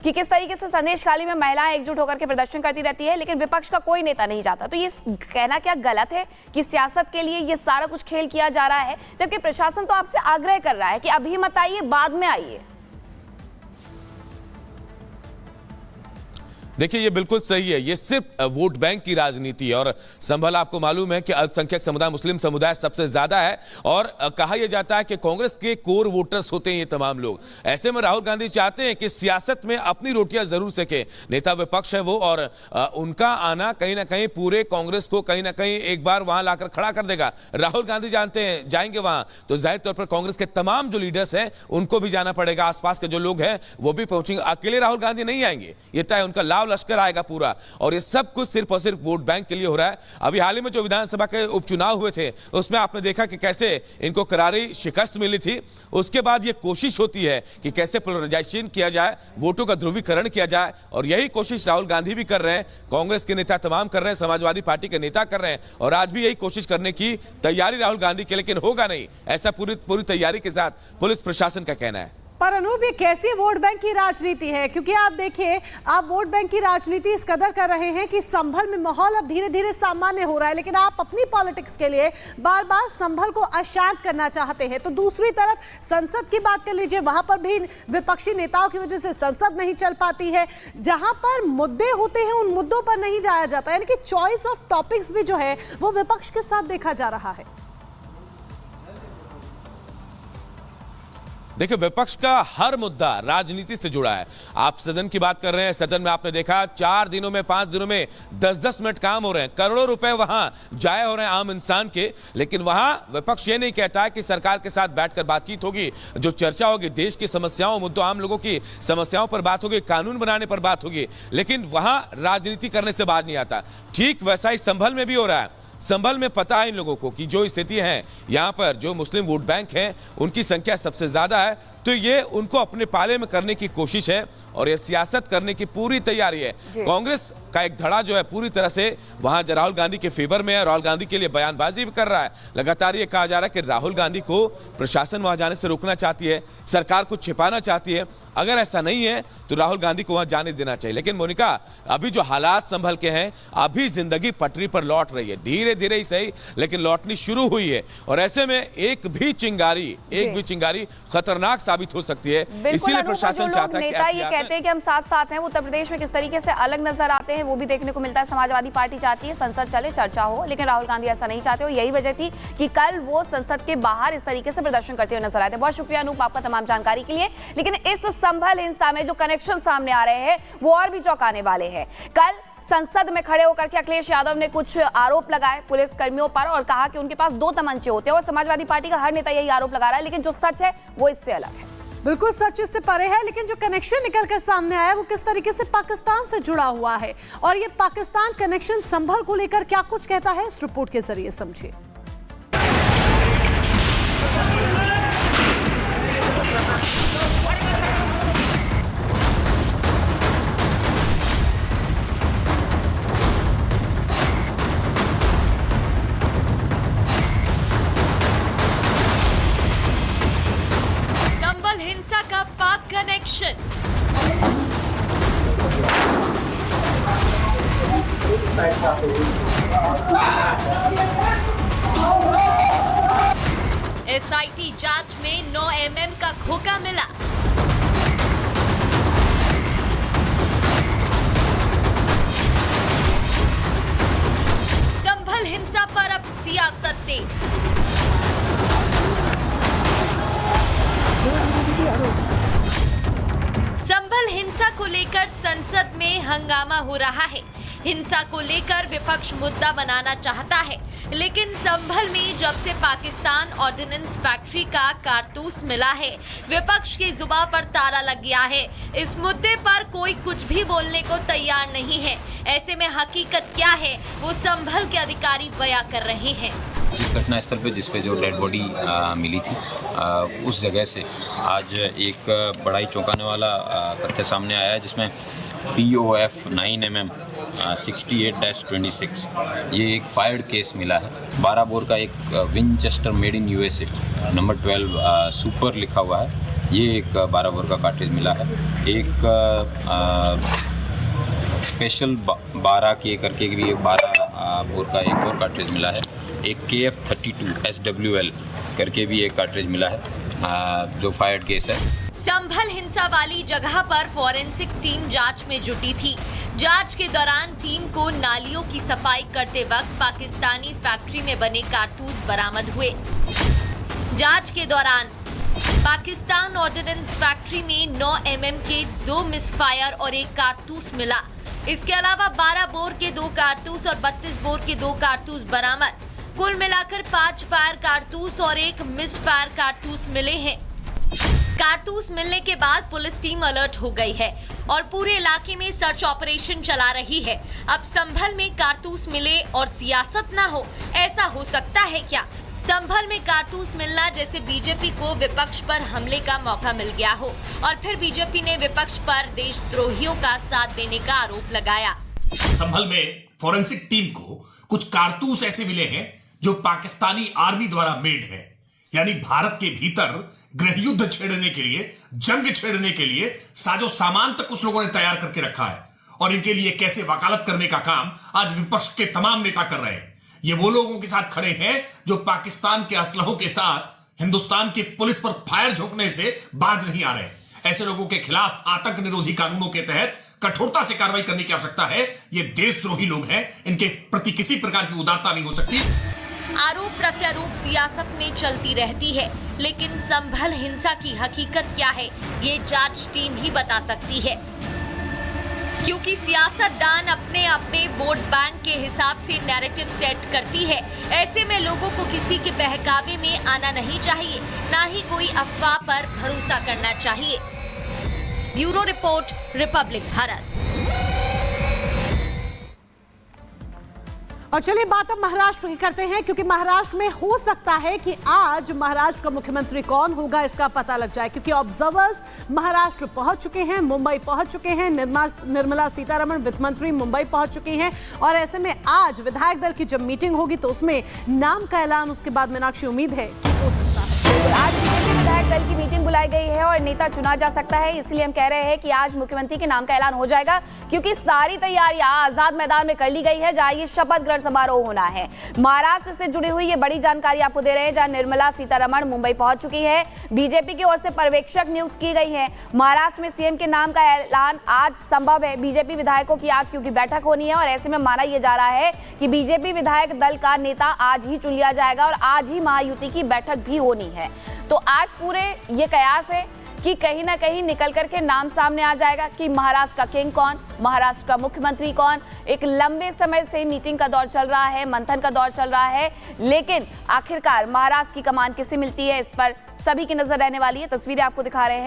कि किस तरीके से संदेश खाली में महिलाएं एकजुट होकर के प्रदर्शन करती रहती है, लेकिन विपक्ष का कोई नेता नहीं जाता। तो ये कहना क्या गलत है कि सियासत के लिए ये सारा कुछ खेल किया जा रहा है, जबकि प्रशासन तो आपसे आग्रह कर रहा है कि अभी मत आइए, बाद में आइए। देखिए, ये बिल्कुल सही है। ये सिर्फ वोट बैंक की राजनीति है और संभल आपको मालूम है कि अल्पसंख्यक समुदाय, मुस्लिम समुदाय सबसे ज्यादा है और कहा यह जाता है कि कांग्रेस के कोर वोटर्स होते हैं ये तमाम लोग। ऐसे में राहुल गांधी चाहते हैं कि सियासत में अपनी रोटियां जरूर सेके। नेता विपक्ष है वो और उनका आना कहीं ना कहीं पूरे कांग्रेस को कहीं ना कहीं एक बार वहां लाकर खड़ा कर देगा। राहुल गांधी जानते हैं जाएंगे वहां तो जाहिर तौर पर कांग्रेस के तमाम जो लीडर्स हैं उनको भी जाना पड़ेगा, आसपास के जो लोग हैं वो भी पहुंचेंगे। अकेले राहुल गांधी नहीं आएंगे, ये तय। उनका लाव लश्कर आएगा पूरा और ये सब कुछ सिर्फ और सिर्फ वोट बैंक के लिए हो रहा है। अभी हाल ही में जो विधानसभा के उपचुनाव हुए थे उसमें आपने देखा कि कैसे इनको करारी शिकस्त मिली थी। उसके बाद ये कोशिश होती है कि कैसे पोलराइजेशन किया जाए, वोटों का ध्रुवीकरण किया जाए और यही कोशिश राहुल गांधी भी कर रहे हैं, कांग्रेस के नेता तमाम कर रहे हैं, समाजवादी पार्टी के नेता कर रहे हैं और आज भी यही कोशिश करने की तैयारी राहुल गांधी की, लेकिन होगा नहीं ऐसा पूरी तैयारी के साथ पुलिस प्रशासन का कहना है। पर अनूप, ये कैसी वोट बैंक की राजनीति है? क्योंकि आप देखिए, आप वोट बैंक की राजनीति इस कदर कर रहे हैं कि संभल में माहौल अब धीरे धीरे सामान्य हो रहा है, लेकिन आप अपनी पॉलिटिक्स के लिए बार बार संभल को अशांत करना चाहते हैं। तो दूसरी तरफ संसद की बात कर लीजिए, वहां पर भी विपक्षी नेताओं की वजह से संसद नहीं चल पाती है। जहां पर मुद्दे होते हैं उन मुद्दों पर नहीं जाया जाता, यानी कि चॉइस ऑफ टॉपिक्स भी जो है वो विपक्ष के साथ देखा जा रहा है। देखिए, विपक्ष का हर मुद्दा राजनीति से जुड़ा है। आप सदन की बात कर रहे हैं, सदन में आपने देखा 4 दिनों में 5 दिनों में 10-10 मिनट काम हो रहे हैं, करोड़ों रुपए वहां जाए हो रहे हैं आम इंसान के, लेकिन वहां विपक्ष ये नहीं कहता है कि सरकार के साथ बैठकर बातचीत होगी, जो चर्चा होगी देश की समस्याओं, मुद्दों, आम लोगों की समस्याओं पर बात होगी, कानून बनाने पर बात होगी, लेकिन वहां राजनीति करने से बात नहीं आता। ठीक वैसा ही संभल में भी हो रहा है। संभल में पता है इन लोगों को कि जो स्थिति है यहाँ पर, जो मुस्लिम वोट बैंक हैं उनकी संख्या सबसे ज्यादा है, तो ये उनको अपने पाले में करने की कोशिश है और ये सियासत करने की पूरी तैयारी है। कांग्रेस का एक धड़ा जो है पूरी तरह से वहां राहुल गांधी के फेवर में है, राहुल गांधी के लिए बयानबाजी भी कर रहा है। लगातार ये कहा जा रहा है कि राहुल गांधी को प्रशासन वहां जाने से रोकना चाहती है, सरकार को छिपाना चाहती है। अगर ऐसा नहीं है तो राहुल गांधी को वहां जाने देना चाहिए। लेकिन मोनिका, अभी जो हालात संभल के हैं, अभी जिंदगी पटरी पर लौट रही है, धीरे धीरे ही सही लेकिन लौटनी शुरू हुई है और ऐसे में एक भी चिंगारी खतरनाक साबित हो सकती है। इसीलिए प्रशासन चाहता है कि नेता ये कहते हैं कि हम साथ साथ हैं, उत्तर प्रदेश में किस तरीके से अलग नजर आते हैं वो भी देखने को मिलता है। समाजवादी पार्टी चाहती है संसद चले, चर्चा हो, लेकिन राहुल गांधी ऐसा नहीं चाहते हो। यही वजह थी कि कल वो संसद के बाहर इस तरीके से प्रदर्शन करते हुए नजर आए थे। बहुत शुक्रिया अनूप आपका तमाम जानकारी के लिए। लेकिन इस संभल हिंसा में जो कनेक्शन सामने आ रहे हैं वो और भी चौंकाने वाले हैं। कल संसद में खड़े होकर के अखिलेश यादव ने कुछ आरोप लगाए पुलिस कर्मियों पर और कहा कि उनके पास 2 तमंचे होते हैं और समाजवादी पार्टी का हर नेता यही आरोप लगा रहा है, लेकिन जो सच है वो इससे अलग है। बिल्कुल सच इससे परे है, लेकिन जो कनेक्शन निकल कर सामने आया वो किस तरीके से पाकिस्तान से जुड़ा हुआ है और ये पाकिस्तान कनेक्शन संभल को लेकर क्या कुछ कहता है, इस रिपोर्ट के जरिए समझिए। हिंसा का पाक कनेक्शन। एसआईटी जांच में 9 mm का खोखा मिला। संभल हिंसा पर अब सियासत तेज। संभल हिंसा को लेकर संसद में हंगामा हो रहा है। हिंसा को लेकर विपक्ष मुद्दा बनाना चाहता है, लेकिन संभल में जब से पाकिस्तान ऑर्डिनेंस फैक्ट्री का कारतूस मिला है, विपक्ष की जुबान पर ताला लग गया है। इस मुद्दे पर कोई कुछ भी बोलने को तैयार नहीं है। ऐसे में हकीकत क्या है वो संभल के अधिकारी बयां कर रहे हैं। जिस घटना स्थल पे जिसपे जो डेड बॉडी मिली थी, उस जगह से आज एक बड़ा ही चौंकाने वाला तथ्य सामने आया है, जिसमें POF 9 mm 68-26 ये एक फायर्ड केस मिला है। 12 बोर का एक Winchester made in USA number 12 super लिखा हुआ है ये एक 12 बोर का कार्ट्रिज मिला है। एक स्पेशल 12 के करके भी 12 बोर का एक और कार्ट्रिज मिला है। एक KF32 SWL करके भी एक कार्ट्रिज मिला है जो फायर्ड केस है। संभल हिंसा वाली जगह पर फॉरेंसिक टीम जांच में जुटी थी। जांच के दौरान टीम को नालियों की सफाई करते वक्त पाकिस्तानी फैक्ट्री में बने कारतूस बरामद हुए। जांच के दौरान पाकिस्तान ऑर्डिनेंस फैक्ट्री में 9 mm के 2 मिसफायर और एक कारतूस मिला। इसके अलावा 12 बोर के 2 कारतूस और 32 बोर के 2 कारतूस बरामद। कुल मिलाकर 5 फायर कारतूस और एक मिस फायर कारतूस मिले हैं। कारतूस मिलने के बाद पुलिस टीम अलर्ट हो गई है और पूरे इलाके में सर्च ऑपरेशन चला रही है। अब संभल में कारतूस मिले और सियासत ना हो, ऐसा हो सकता है क्या? संभल में कारतूस मिलना जैसे बीजेपी को विपक्ष पर हमले का मौका मिल गया हो और फिर बीजेपी ने विपक्ष पर देशद्रोहियों का साथ देने का आरोप लगाया। संभल में फॉरेंसिक टीम को कुछ कारतूस ऐसे मिले हैं जो पाकिस्तानी आर्मी द्वारा मेड है, यानी भारत के भीतर गृह युद्ध छेड़ने के लिए, जंग छेड़ने के लिए साजो सामान तक कुछ लोगों ने तैयार करके रखा है और इनके लिए कैसे वकालत करने का काम आज विपक्ष के तमाम नेता कर रहे हैं। ये वो लोगों के साथ खड़े हैं जो पाकिस्तान के असलहों के साथ हिंदुस्तान की पुलिस पर फायर झोंकने से बाज नहीं आ रहे। ऐसे लोगों के खिलाफ आतंक निरोधी कानूनों के तहत कठोरता से कार्रवाई करने की आवश्यकता है। ये देशद्रोही लोग हैं, इनके प्रति किसी प्रकार की उदारता नहीं हो सकती। आरोप प्रत्यारोप सियासत में चलती रहती है, लेकिन संभल हिंसा की हकीकत क्या है ये जांच टीम ही बता सकती है, क्योंकि सियासतदान अपने अपने वोट बैंक के हिसाब से नैरेटिव सेट करती है। ऐसे में लोगों को किसी के बहकावे में आना नहीं चाहिए, ना ही कोई अफवाह पर भरोसा करना चाहिए। Bureau report, Republic Bharat. और चलिए बात अब महाराष्ट्र की करते हैं, क्योंकि महाराष्ट्र में हो सकता है कि आज महाराष्ट्र का मुख्यमंत्री कौन होगा इसका पता लग जाए, क्योंकि ऑब्जर्वर्स महाराष्ट्र पहुंच चुके हैं, मुंबई पहुंच चुके हैं। निर्मला सीतारमण वित्त मंत्री मुंबई पहुंच चुकी हैं और ऐसे में आज विधायक दल की जब मीटिंग होगी तो उसमें नाम का ऐलान उसके बाद मीनाक्षी उम्मीद है कि हो सकता है। आज बीजेपी विधायक दल की मीटिंग बुलाई गई है और नेता चुना जा सकता है, इसलिए हम कह रहे हैं कि आज मुख्यमंत्री के नाम का ऐलान हो जाएगा, क्योंकि सारी तैयारियां आजाद मैदान में कर ली गई है जहां ये शपथ ग्रहण समारोह होना है। महाराष्ट्र से जुड़ी हुई ये बड़ी जानकारी आपको दे रहे हैं, जहां निर्मला सीतारमण मुंबई पहुंच चुकी है। बीजेपी की ओर से पर्यवेक्षक नियुक्त की गई है। महाराष्ट्र में सीएम के नाम का ऐलान आज संभव है। बीजेपी विधायकों की आज क्योंकि बैठक होनी है और ऐसे में माना यह जा रहा है कि बीजेपी विधायक दल का नेता आज ही चुन लिया जाएगा और आज ही महायुति की बैठक भी होनी है। तो आज पूरे ये कयास है कि कहीं ना कहीं निकल करके नाम सामने आ जाएगा कि महाराष्ट्र का किंग कौन, महाराष्ट्र का मुख्यमंत्री कौन। एक लंबे समय से मीटिंग का दौर चल रहा है, मंथन का दौर चल रहा है, लेकिन आखिरकार महाराष्ट्र की कमान किसे मिलती है इस पर सभी की नजर रहने वाली है। तस्वीरें आपको दिखा रहे हैं।